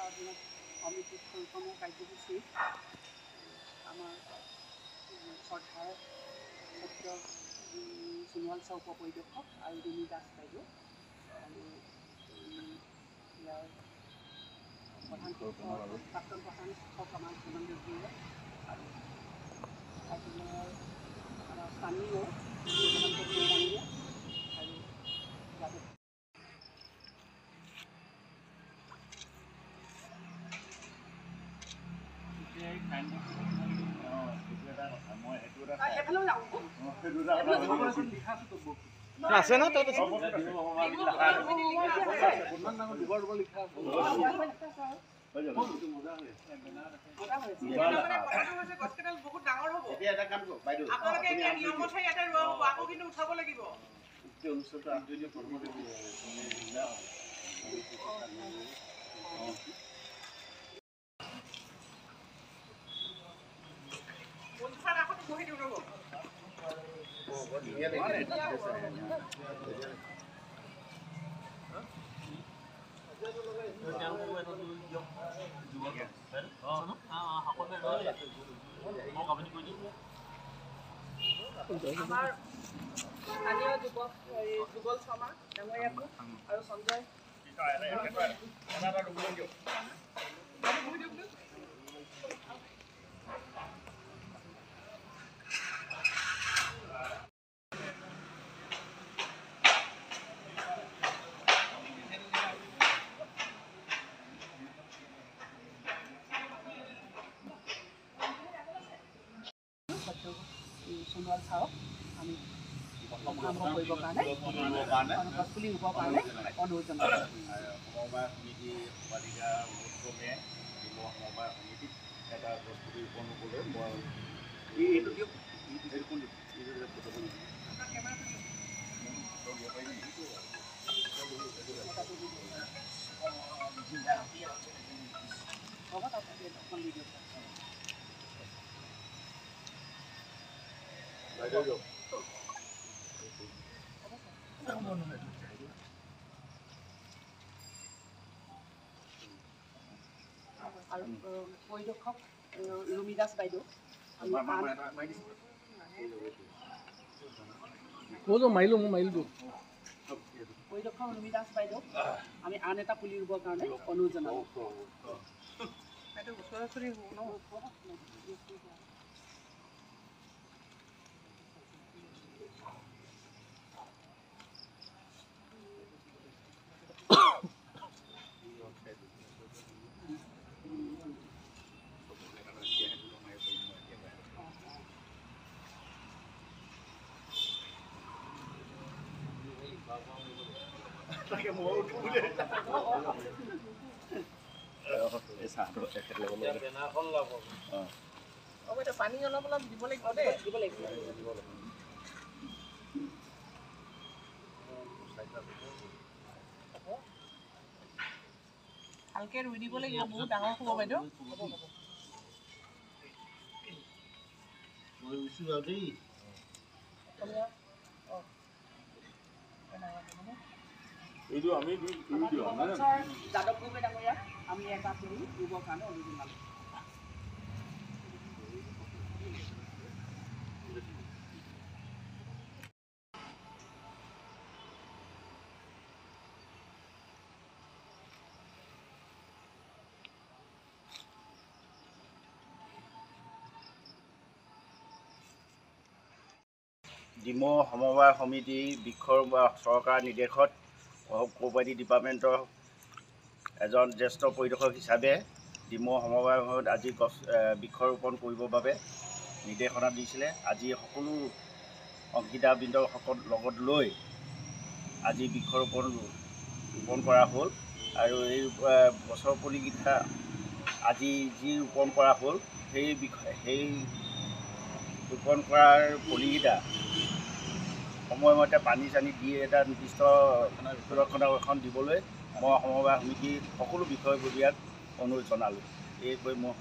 সমিতি পৰিকল্পনা কাৰ্যসূচী আমাৰ শ্ৰদ্ধাৰ সত্য সোণোৱাল চাউ উপ পৰিদৰ্শক আৰু ৰুমি দাস বাইদেউ আৰু ইয়াৰ প্ৰধান শিক্ষক প্ৰাক্তন প্ৰধান শিক্ষক আমাৰ ধনঞ্জয় ভূঞা আৰু আপোনাৰ আমাৰ স্থানীয় ডাঙৰীয়া আৰু যাদৱ আছে না তাত আমাৰ স্থানীয় যুৱক যুগল শৰ্মা ডাঙৰীয়াকো আৰু সঞ্জয় সোণোৱাল চাওক আমি আৰম্ভ কৰিবৰ কাৰণে গছপুলি ৰুবৰ কাৰণে অনুৰোধ জনাইছোঁ। সমবায় সমিতি উপাধিকা অনুক্ৰমে সমবায় সমিতিত এটা গছপুলি ৰোপণ কৰিবলৈ মই আৰু পৰিদৰ্শক ৰুমি দাস বাইদেউ পৰিদৰ্শক ৰুমি দাস বাইদেউ আমি আন এটা পুলি ৰুবৰ কাৰণে অনুৰোধ জনাওঁ। পানী অলপ অলপ দিব লাগিব দেই দিব লাগিব ভালকে ৰুই দিব লাগিব বহুত ডাঙৰ হ'ব বাইদেউ যাদৱ গগৈ ডাঙৰীয়া আমি এটা পুলি ৰুবৰ কাৰণে অনুৰোধ জনালোঁ। ডিমৌ সমবায় সমিতি বৃক্ষৰোপণ চৰকাৰৰ নিৰ্দেশত কোঅপাৰেটিভ ডিপাৰ্টমেণ্টৰ এজন জ্যেষ্ঠ পৰিদৰ্শক হিচাপে ডিমৌ সমবায় সমিতিত আজি বৃক্ষৰোপণ কৰিবৰ বাবে নিৰ্দেশনা দিছিলে। আজি সকলো অংশীদাৰবৃন্দসকল লগত লৈ আজি বৃক্ষৰোপণ কৰা হ'ল আৰু এই গছৰ পুলিকেইটা আজি যি ৰোপণ কৰা হ'ল সেই ৰোপণ কৰাৰ পুলিকেইটা সময়মতে পানী চানী দি এটা নিৰ্দিষ্ট ৰক্ষণাবেক্ষণ দিবলৈ মই সমবায় সমিতিৰ সকলো বিষয়ববীয়াক অনুৰোধ জনালোঁ। এই কৈ মই